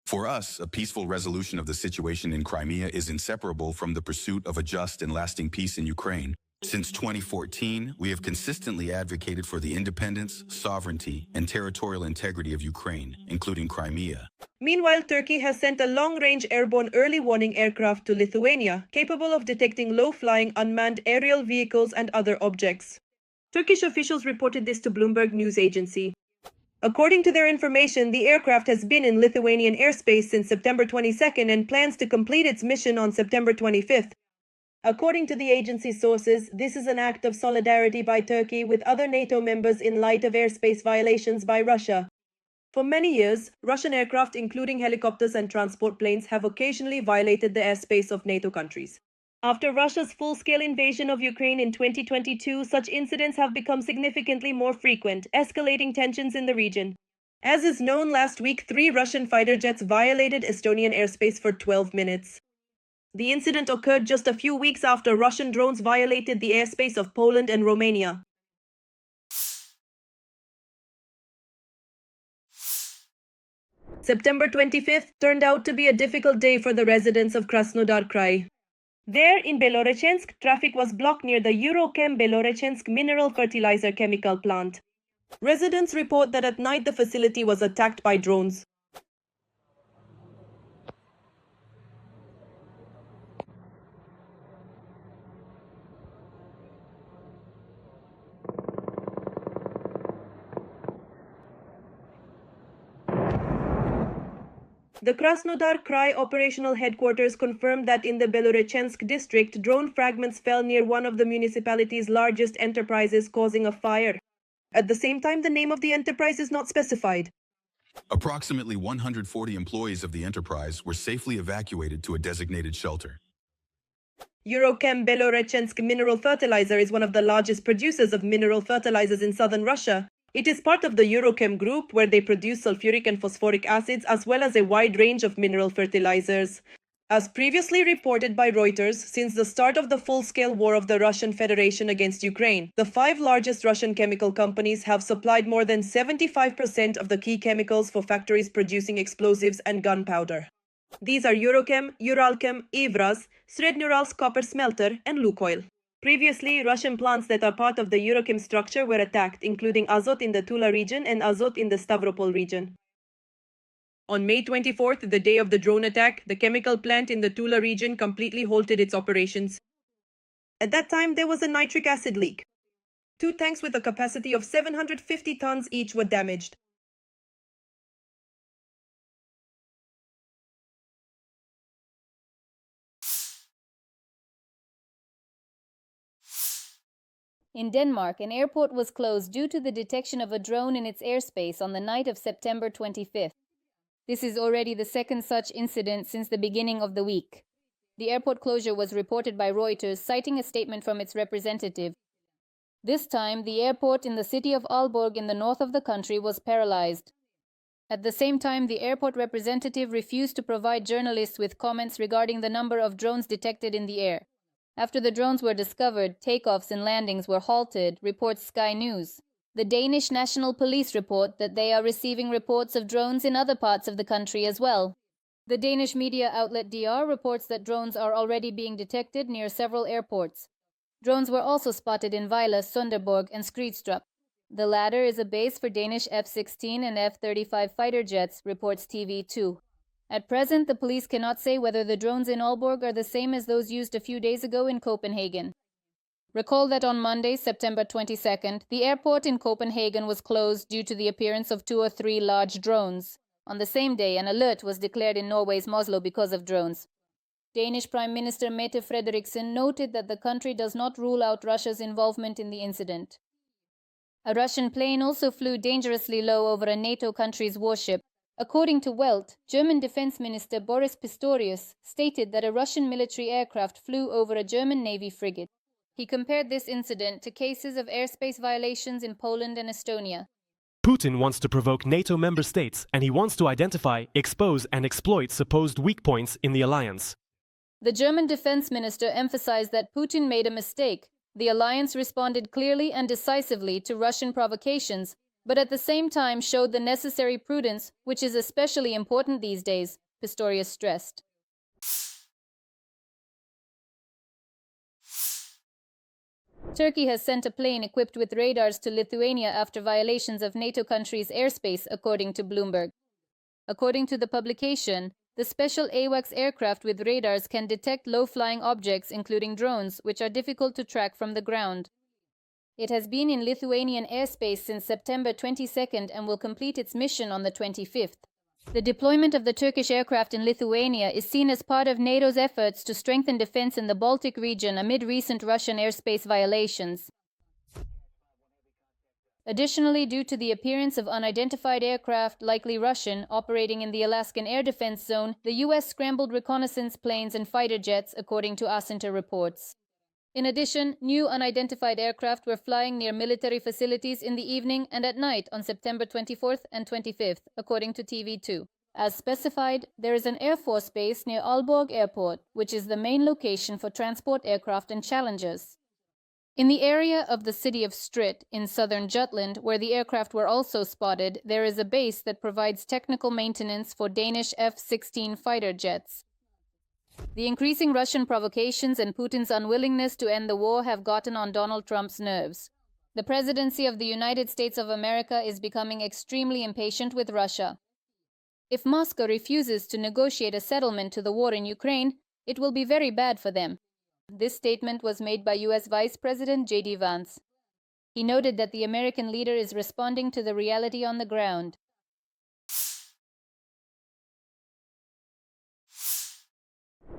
For us, a peaceful resolution of the situation in Crimea is inseparable from the pursuit of a just and lasting peace in Ukraine. Since 2014, we have consistently advocated for the independence, sovereignty, and territorial integrity of Ukraine, including Crimea. Meanwhile, Turkey has sent a long-range airborne early warning aircraft to Lithuania, capable of detecting low-flying unmanned aerial vehicles and other objects. Turkish officials reported this to Bloomberg news agency. According to their information, the aircraft has been in Lithuanian airspace since September 22nd and plans to complete its mission on September 25th. According to the agency's sources, this is an act of solidarity by Turkey with other NATO members in light of airspace violations by Russia. For many years, Russian aircraft, including helicopters and transport planes, have occasionally violated the airspace of NATO countries. After Russia's full-scale invasion of Ukraine in 2022, such incidents have become significantly more frequent, escalating tensions in the region. As is known, last week, 3 Russian fighter jets violated Estonian airspace for 12 minutes. The incident occurred just a few weeks after Russian drones violated the airspace of Poland and Romania. September 25th turned out to be a difficult day for the residents of Krasnodar Krai. There, in Belorechensк, traffic was blocked near the Eurochem Belorechensk mineral fertilizer chemical plant. Residents report that at night the facility was attacked by drones. The Krasnodar Krai operational headquarters confirmed that in the Belorechensk district, drone fragments fell near one of the municipality's largest enterprises, causing a fire. At the same time, the name of the enterprise is not specified. Approximately 140 employees of the enterprise were safely evacuated to a designated shelter. Eurochem Belorechensk mineral fertilizer is one of the largest producers of mineral fertilizers in southern Russia. It is part of the Eurochem group, where they produce sulfuric and phosphoric acids as well as a wide range of mineral fertilizers. As previously reported by Reuters, since the start of the full-scale war of the Russian Federation against Ukraine, the 5 largest Russian chemical companies have supplied more than 75% of the key chemicals for factories producing explosives and gunpowder. These are Eurochem, Uralchem, Evraz, Srednyouralsk copper smelter, and Lukoil. Previously, Russian plants that are part of the Eurochem structure were attacked, including Azot in the Tula region and Azot in the Stavropol region. On May 24th, the day of the drone attack, the chemical plant in the Tula region completely halted its operations. At that time, there was a nitric acid leak. 2 tanks with a capacity of 750 tons each were damaged. In Denmark, an airport was closed due to the detection of a drone in its airspace on the night of September 25th. This is already the second such incident since the beginning of the week. The airport closure was reported by Reuters, citing a statement from its representative. This time, the airport in the city of Aalborg in the north of the country was paralyzed. At the same time, the airport representative refused to provide journalists with comments regarding the number of drones detected in the air. After the drones were discovered, takeoffs and landings were halted, reports Sky News. The Danish National Police report that they are receiving reports of drones in other parts of the country as well. The Danish media outlet DR reports that drones are already being detected near several airports. Drones were also spotted in Vejle, Sønderborg, and Skridstrup. The latter is a base for Danish F-16 and F-35 fighter jets, reports TV2. At present, the police cannot say whether the drones in Aalborg are the same as those used a few days ago in Copenhagen. Recall that on Monday, September 22nd, the airport in Copenhagen was closed due to the appearance of 2 or 3 large drones. On the same day, an alert was declared in Norway's Oslo because of drones. Danish Prime Minister Mette Frederiksen noted that the country does not rule out Russia's involvement in the incident. A Russian plane also flew dangerously low over a NATO country's warship. According to Welt, German Defense Minister Boris Pistorius stated that a Russian military aircraft flew over a German Navy frigate. He compared this incident to cases of airspace violations in Poland and Estonia. Putin wants to provoke NATO member states, and he wants to identify, expose, and exploit supposed weak points in the alliance. The German defense minister emphasized that Putin made a mistake. The alliance responded clearly and decisively to Russian provocations, but at the same time showed the necessary prudence, which is especially important these days, Pistorius stressed. Turkey has sent a plane equipped with radars to Lithuania after violations of NATO countries' airspace, according to Bloomberg. According to the publication, the special AWACS aircraft with radars can detect low-flying objects, including drones, which are difficult to track from the ground. It has been in Lithuanian airspace since September 22nd and will complete its mission on the 25th. The deployment of the Turkish aircraft in Lithuania is seen as part of NATO's efforts to strengthen defense in the Baltic region amid recent Russian airspace violations. Additionally, due to the appearance of unidentified aircraft, likely Russian, operating in the Alaskan Air Defense Zone, the U.S. scrambled reconnaissance planes and fighter jets, according to Asinter reports. In addition, new unidentified aircraft were flying near military facilities in the evening and at night on September 24th and 25th, according to TV2. As specified, there is an Air Force base near Aalborg Airport, which is the main location for transport aircraft and Challengers. In the area of the city of Strit, in southern Jutland, where the aircraft were also spotted, there is a base that provides technical maintenance for Danish F-16 fighter jets. The increasing Russian provocations and Putin's unwillingness to end the war have gotten on Donald Trump's nerves. The presidency of the United States of America is becoming extremely impatient with Russia. If Moscow refuses to negotiate a settlement to the war in Ukraine, it will be very bad for them. This statement was made by U.S. Vice President J.D. Vance. He noted that the American leader is responding to the reality on the ground.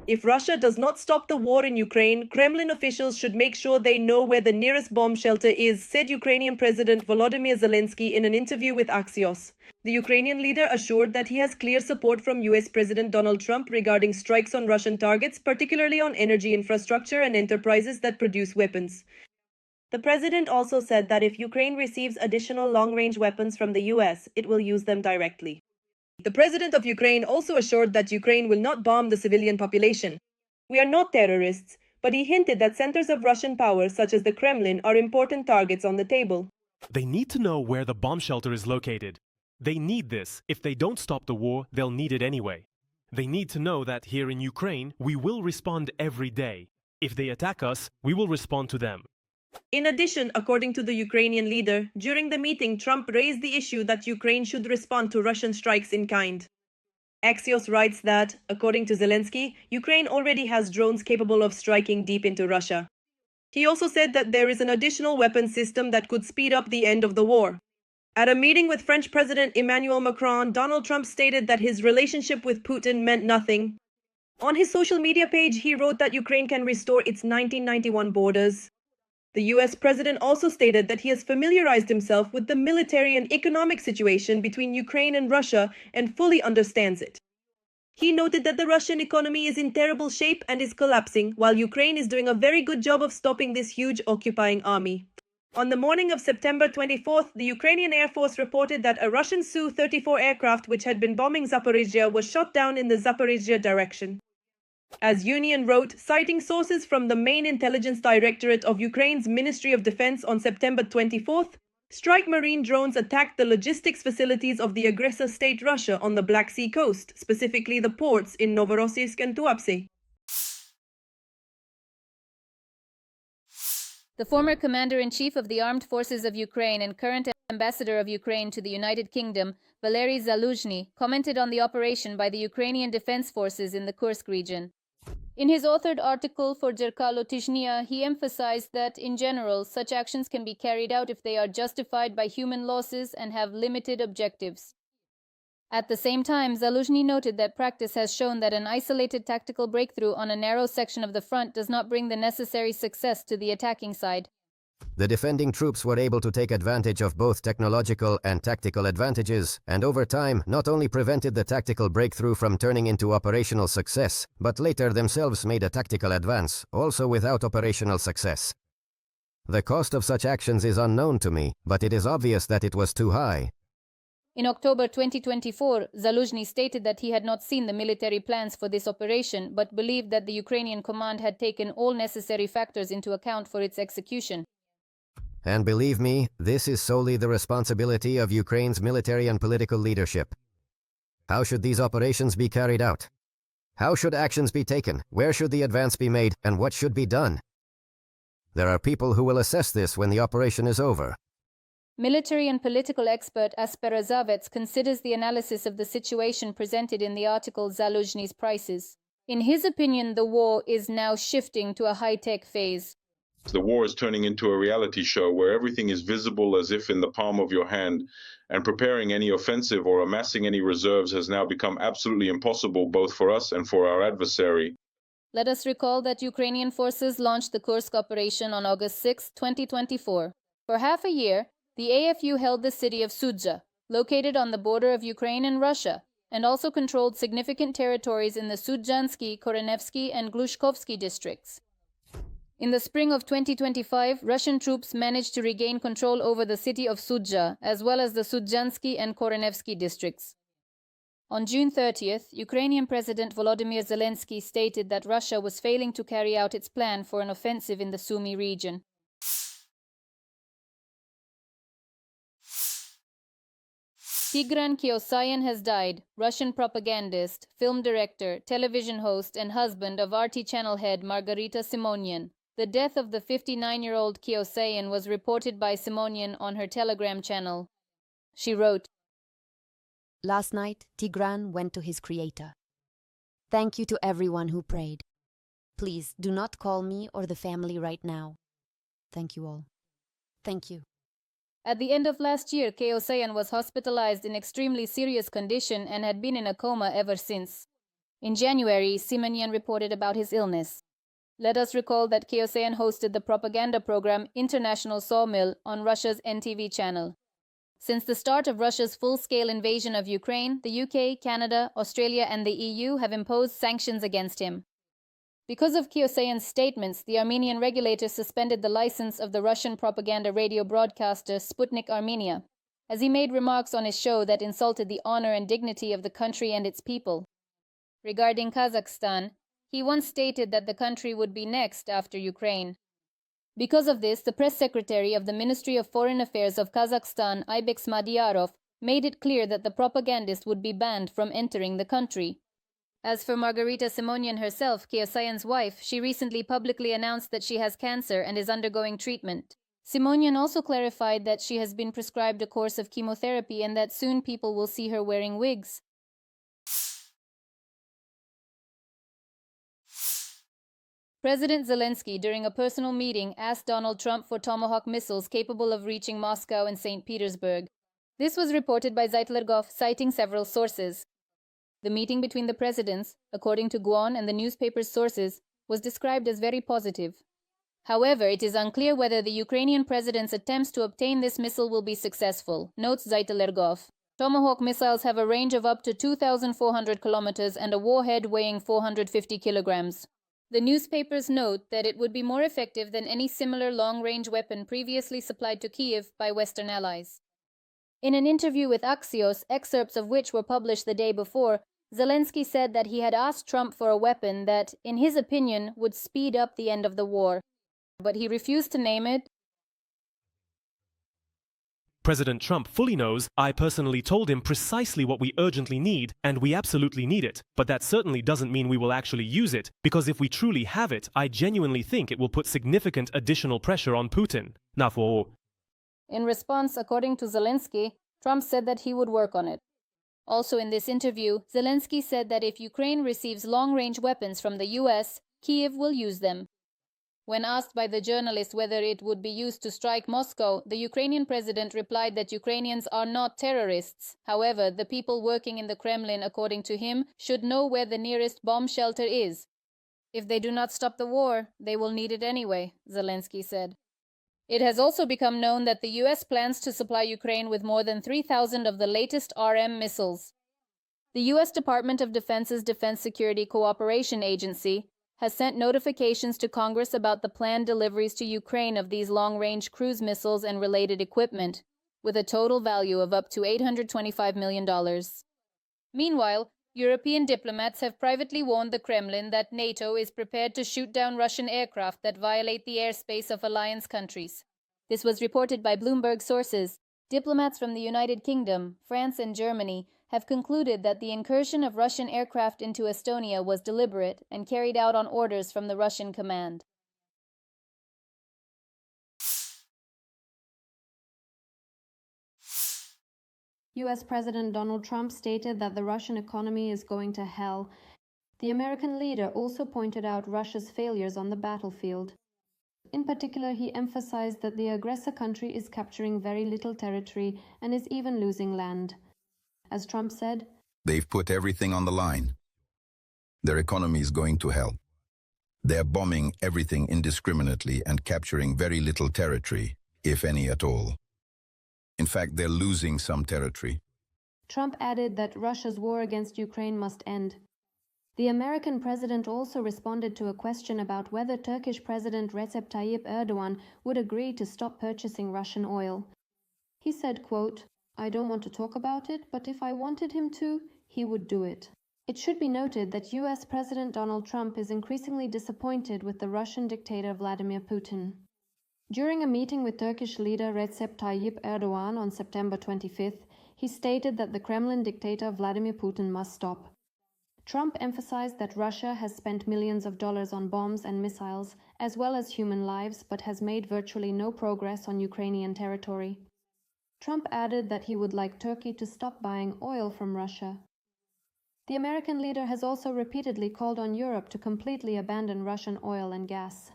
If Russia does not stop the war in Ukraine, Kremlin officials should make sure they know where the nearest bomb shelter is, said Ukrainian President Volodymyr Zelenskyy in an interview with Axios. The Ukrainian leader assured that he has clear support from US President Donald Trump regarding strikes on Russian targets, particularly on energy infrastructure and enterprises that produce weapons. The president also said that if Ukraine receives additional long-range weapons from the US, it will use them directly. The president of Ukraine also assured that Ukraine will not bomb the civilian population. We are not terrorists, but he hinted that centers of Russian power, such as the Kremlin, are important targets on the table. They need to know where the bomb shelter is located. They need this. If they don't stop the war, they'll need it anyway. They need to know that here in Ukraine, we will respond every day. If they attack us, we will respond to them. In addition, according to the Ukrainian leader, during the meeting, Trump raised the issue that Ukraine should respond to Russian strikes in kind. Axios writes that, according to Zelenskyy, Ukraine already has drones capable of striking deep into Russia. He also said that there is an additional weapon system that could speed up the end of the war. At a meeting with French President Emmanuel Macron, Donald Trump stated that his relationship with Putin meant nothing. On his social media page, he wrote that Ukraine can restore its 1991 borders. The US president also stated that he has familiarized himself with the military and economic situation between Ukraine and Russia and fully understands it. He noted that the Russian economy is in terrible shape and is collapsing, while Ukraine is doing a very good job of stopping this huge occupying army. On the morning of September 24th, the Ukrainian Air Force reported that a Russian Su-34 aircraft which had been bombing Zaporizhzhia was shot down in the Zaporizhzhia direction. As Union wrote, citing sources from the main intelligence directorate of Ukraine's Ministry of Defense on September 24th, strike marine drones attacked the logistics facilities of the aggressor state Russia on the Black Sea coast, specifically the ports in Novorossiysk and Tuapse. The former commander-in-chief of the Armed Forces of Ukraine and current ambassador of Ukraine to the United Kingdom, Valery Zaluzhny, commented on the operation by the Ukrainian Defense Forces in the Kursk region. In his authored article for Zerkalo Tizhnia, he emphasized that, in general, such actions can be carried out if they are justified by human losses and have limited objectives. At the same time, Zaluzhny noted that practice has shown that an isolated tactical breakthrough on a narrow section of the front does not bring the necessary success to the attacking side. The defending troops were able to take advantage of both technological and tactical advantages, and over time not only prevented the tactical breakthrough from turning into operational success, but later themselves made a tactical advance, also without operational success. The cost of such actions is unknown to me, but it is obvious that it was too high. In October 2024, Zaluzhny stated that he had not seen the military plans for this operation, but believed that the Ukrainian command had taken all necessary factors into account for its execution. And believe me, this is solely the responsibility of Ukraine's military and political leadership. How should these operations be carried out? How should actions be taken? Where should the advance be made? And what should be done? There are people who will assess this when the operation is over. Military and political expert Asper Zavets considers the analysis of the situation presented in the article Zaluzhny's Prices. In his opinion, the war is now shifting to a high-tech phase. The war is turning into a reality show where everything is visible as if in the palm of your hand, and preparing any offensive or amassing any reserves has now become absolutely impossible both for us and for our adversary. Let us recall that Ukrainian forces launched the Kursk operation on August 6, 2024. For half a year, the AFU held the city of Sudzha, located on the border of Ukraine and Russia, and also controlled significant territories in the Sudzhansky, Korenevsky, and Glushkovsky districts. In the spring of 2025, Russian troops managed to regain control over the city of Sudzha, as well as the Sudzhansky and Korenevsky districts. On June 30th, Ukrainian President Volodymyr Zelenskyy stated that Russia was failing to carry out its plan for an offensive in the Sumy region. Tigran Kiosayan has died, Russian propagandist, film director, television host, and husband of RT channel head Margarita Simonian. The death of the 59-year-old Kiosayan was reported by Simonian on her Telegram channel. She wrote, "Last night, Tigran went to his creator. Thank you to everyone who prayed. Please do not call me or the family right now. Thank you all. Thank you." At the end of last year, Kiosayan was hospitalized in extremely serious condition and had been in a coma ever since. In January, Simonian reported about his illness. Let us recall that Kiosayan hosted the propaganda program International Sawmill on Russia's NTV channel. Since the start of Russia's full-scale invasion of Ukraine, the UK, Canada, Australia, and the EU have imposed sanctions against him. Because of Kiosayan's statements, the Armenian regulator suspended the license of the Russian propaganda radio broadcaster Sputnik Armenia, as he made remarks on his show that insulted the honor and dignity of the country and its people. Regarding Kazakhstan, he once stated that the country would be next after Ukraine. Because of this, the press secretary of the Ministry of Foreign Affairs of Kazakhstan, Aybek Smadyarov, made it clear that the propagandist would be banned from entering the country. As for Margarita Simonian herself, Kiosayan's wife, she recently publicly announced that she has cancer and is undergoing treatment. Simonian also clarified that she has been prescribed a course of chemotherapy and that soon people will see her wearing wigs. President Zelenskyy, during a personal meeting, asked Donald Trump for Tomahawk missiles capable of reaching Moscow and St. Petersburg. This was reported by Zaitlergov, citing several sources. The meeting between the presidents, according to Guon and the newspaper's sources, was described as very positive. However, it is unclear whether the Ukrainian president's attempts to obtain this missile will be successful, notes Zaitlergov. Tomahawk missiles have a range of up to 2,400 kilometers and a warhead weighing 450 kilograms. The newspapers note that it would be more effective than any similar long-range weapon previously supplied to Kiev by Western allies. In an interview with Axios, excerpts of which were published the day before, Zelenskyy said that he had asked Trump for a weapon that, in his opinion, would speed up the end of the war. But he refused to name it. President Trump fully knows I personally told him precisely what we urgently need, and we absolutely need it. But that certainly doesn't mean we will actually use it, because if we truly have it, I genuinely think it will put significant additional pressure on Putin. In response, according to Zelenskyy, Trump said that he would work on it. Also in this interview, Zelenskyy said that if Ukraine receives long-range weapons from the US, Kiev will use them. When asked by the journalist whether it would be used to strike Moscow, the Ukrainian president replied that Ukrainians are not terrorists. However, the people working in the Kremlin, according to him, should know where the nearest bomb shelter is. If they do not stop the war, they will need it anyway, Zelenskyy said. It has also become known that the US plans to supply Ukraine with more than 3,000 of the latest RM missiles. The US Department of Defense's Defense Security Cooperation Agency has sent notifications to Congress about the planned deliveries to Ukraine of these long-range cruise missiles and related equipment, with a total value of up to $825 million. Meanwhile, European diplomats have privately warned the Kremlin that NATO is prepared to shoot down Russian aircraft that violate the airspace of alliance countries. This was reported by Bloomberg sources. Diplomats from the United Kingdom, France, and Germany have concluded that the incursion of Russian aircraft into Estonia was deliberate and carried out on orders from the Russian command. US President Donald Trump stated that the Russian economy is going to hell. The American leader also pointed out Russia's failures on the battlefield. In particular, he emphasized that the aggressor country is capturing very little territory and is even losing land. As Trump said, "They've put everything on the line. Their economy is going to hell. They're bombing everything indiscriminately and capturing very little territory, if any at all. In fact, they're losing some territory." Trump added that Russia's war against Ukraine must end. The American president also responded to a question about whether Turkish President Recep Tayyip Erdogan would agree to stop purchasing Russian oil. He said, quote, "I don't want to talk about it, but if I wanted him to, he would do it." It should be noted that US President Donald Trump is increasingly disappointed with the Russian dictator Vladimir Putin. During a meeting with Turkish leader Recep Tayyip Erdogan on September 25th, he stated that the Kremlin dictator Vladimir Putin must stop. Trump emphasized that Russia has spent millions of dollars on bombs and missiles, as well as human lives, but has made virtually no progress on Ukrainian territory. Trump added that he would like Turkey to stop buying oil from Russia. The American leader has also repeatedly called on Europe to completely abandon Russian oil and gas.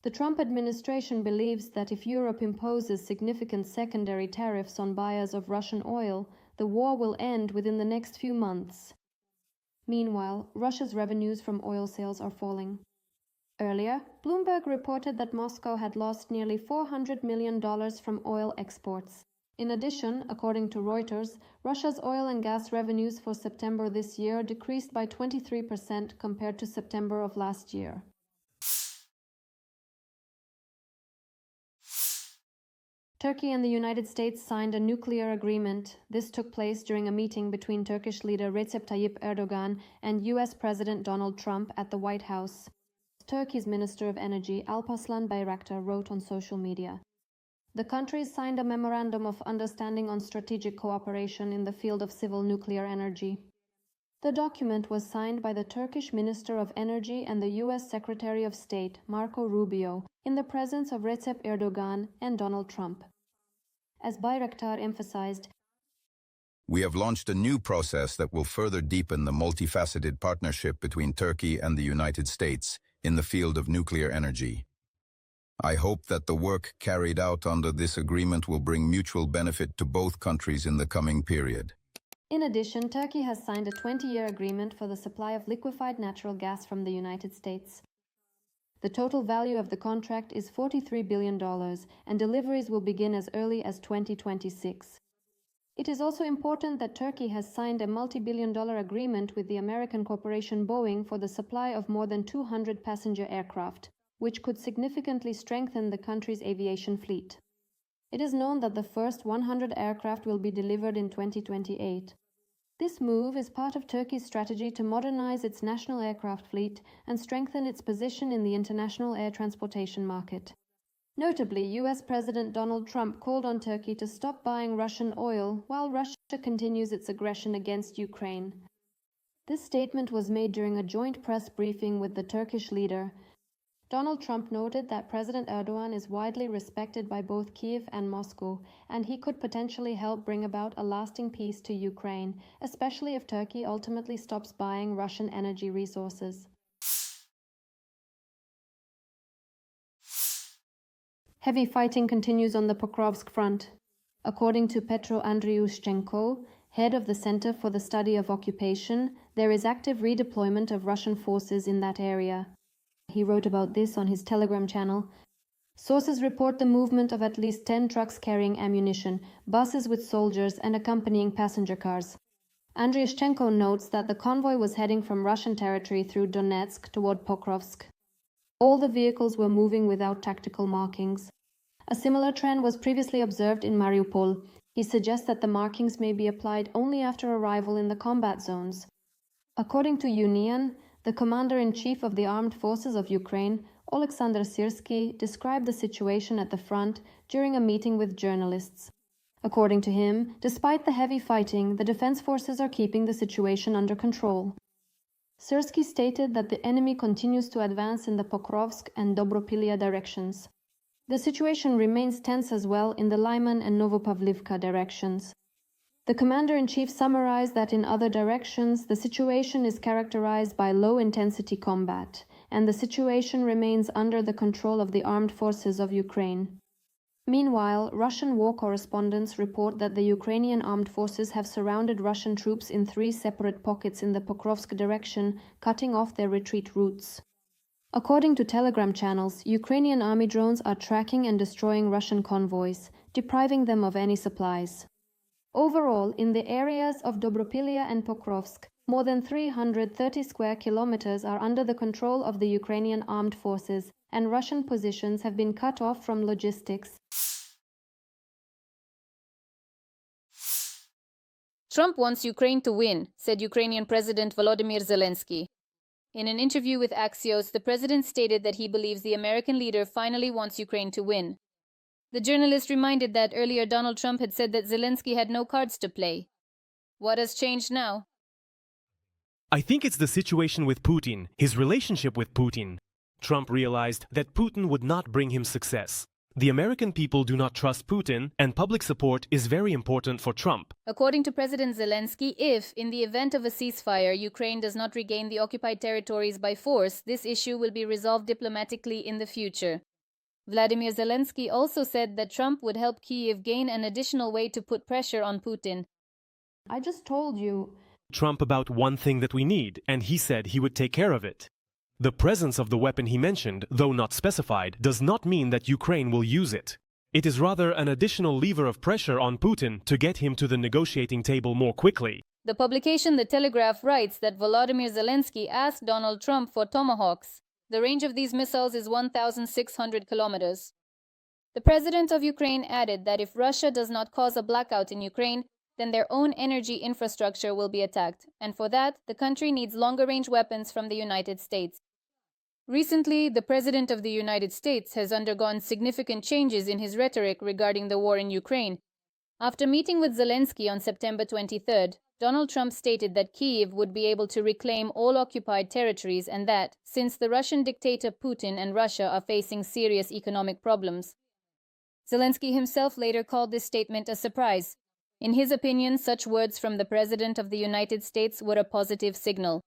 The Trump administration believes that if Europe imposes significant secondary tariffs on buyers of Russian oil, the war will end within the next few months. Meanwhile, Russia's revenues from oil sales are falling. Earlier, Bloomberg reported that Moscow had lost nearly $400 million from oil exports. In addition, according to Reuters, Russia's oil and gas revenues for September this year decreased by 23% compared to September of last year. Turkey and the United States signed a nuclear agreement. This took place during a meeting between Turkish leader Recep Tayyip Erdogan and US President Donald Trump at the White House. Turkey's Minister of Energy, Alparslan Bayraktar, wrote on social media. The countries signed a memorandum of understanding on strategic cooperation in the field of civil nuclear energy. The document was signed by the Turkish Minister of Energy and the US Secretary of State, Marco Rubio, in the presence of Recep Erdogan and Donald Trump. As Bayraktar emphasized, "We have launched a new process that will further deepen the multifaceted partnership between Turkey and the United States in the field of nuclear energy. I hope that the work carried out under this agreement will bring mutual benefit to both countries in the coming period." In addition, Turkey has signed a 20-year agreement for the supply of liquefied natural gas from the United States. The total value of the contract is $43 billion, and deliveries will begin as early as 2026. It is also important that Turkey has signed a multi-billion-dollar agreement with the American corporation Boeing for the supply of more than 200 passenger aircraft, which could significantly strengthen the country's aviation fleet. It is known that the first 100 aircraft will be delivered in 2028. This move is part of Turkey's strategy to modernize its national aircraft fleet and strengthen its position in the international air transportation market. Notably, US President Donald Trump called on Turkey to stop buying Russian oil while Russia continues its aggression against Ukraine. This statement was made during a joint press briefing with the Turkish leader. Donald Trump noted that President Erdogan is widely respected by both Kiev and Moscow, and he could potentially help bring about a lasting peace to Ukraine, especially if Turkey ultimately stops buying Russian energy resources. Heavy fighting continues on the Pokrovsk front. According to Petro Andriushchenko, head of the Center for the Study of Occupation, there is active redeployment of Russian forces in that area. He wrote about this on his Telegram channel. Sources report the movement of at least 10 trucks carrying ammunition, buses with soldiers, and accompanying passenger cars. Andriushchenko notes that the convoy was heading from Russian territory through Donetsk toward Pokrovsk. All the vehicles were moving without tactical markings. A similar trend was previously observed in Mariupol. He suggests that the markings may be applied only after arrival in the combat zones. According to Union, the commander-in-chief of the armed forces of Ukraine, Oleksandr Syrsky, described the situation at the front during a meeting with journalists. According to him, despite the heavy fighting, the defense forces are keeping the situation under control. Syrsky stated that the enemy continues to advance in the Pokrovsk and Dobropilya directions. The situation remains tense as well in the Lyman and Novopavlivka directions. The commander-in-chief summarized that in other directions, the situation is characterized by low-intensity combat, and the situation remains under the control of the armed forces of Ukraine. Meanwhile, Russian war correspondents report that the Ukrainian armed forces have surrounded Russian troops in 3 separate pockets in the Pokrovsk direction, cutting off their retreat routes. According to Telegram channels, Ukrainian army drones are tracking and destroying Russian convoys, depriving them of any supplies. Overall, in the areas of Dobropilya and Pokrovsk, more than 330 square kilometers are under the control of the Ukrainian armed forces, and Russian positions have been cut off from logistics. Trump wants Ukraine to win, said Ukrainian President Volodymyr Zelenskyy. In an interview with Axios, the president stated that he believes the American leader finally wants Ukraine to win. The journalist reminded that earlier Donald Trump had said that Zelenskyy had no cards to play. What has changed now? I think it's the situation with Putin, his relationship with Putin. Trump realized that Putin would not bring him success. The American people do not trust Putin, and public support is very important for Trump. According to President Zelenskyy, if, in the event of a ceasefire, Ukraine does not regain the occupied territories by force, this issue will be resolved diplomatically in the future. Vladimir Zelenskyy also said that Trump would help Kyiv gain an additional way to put pressure on Putin. I just told you. Trump about one thing that we need, and he said he would take care of it. The presence of the weapon he mentioned, though not specified, does not mean that Ukraine will use it. It is rather an additional lever of pressure on Putin to get him to the negotiating table more quickly. The publication The Telegraph writes that Volodymyr Zelenskyy asked Donald Trump for Tomahawks. The range of these missiles is 1,600 kilometers. The president of Ukraine added that if Russia does not cause a blackout in Ukraine, then their own energy infrastructure will be attacked, and for that, the country needs longer-range weapons from the United States. Recently, the President of the United States has undergone significant changes in his rhetoric regarding the war in Ukraine. After meeting with Zelenskyy on September 23rd, Donald Trump stated that Kyiv would be able to reclaim all occupied territories and that, since the Russian dictator Putin and Russia are facing serious economic problems. Zelenskyy himself later called this statement a surprise. In his opinion, such words from the President of the United States were a positive signal.